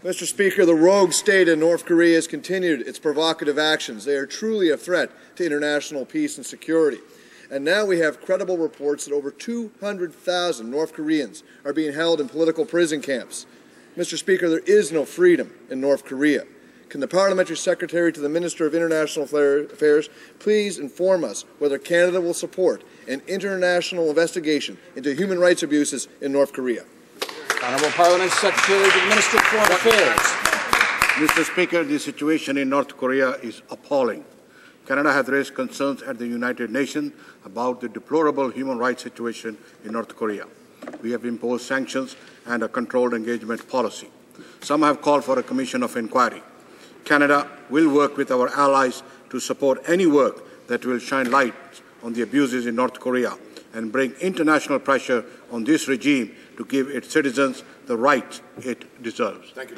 Mr. Speaker, the rogue state in North Korea has continued its provocative actions. They are truly a threat to international peace and security. And now we have credible reports that over 200,000 North Koreans are being held in political prison camps. Mr. Speaker, there is no freedom in North Korea. Can the Parliamentary Secretary to the Minister of International Affairs please inform us whether Canada will support an international investigation into human rights abuses in North Korea? Honourable Parliamentary Secretary to the Minister of Foreign Affairs. Mr. Speaker, the situation in North Korea is appalling. Canada has raised concerns at the United Nations about the deplorable human rights situation in North Korea. We have imposed sanctions and a controlled engagement policy. Some have called for a commission of inquiry. Canada will work with our allies to support any work that will shine light on the abuses in North Korea and bring international pressure on this regime to give its citizens the rights it deserves. Thank you.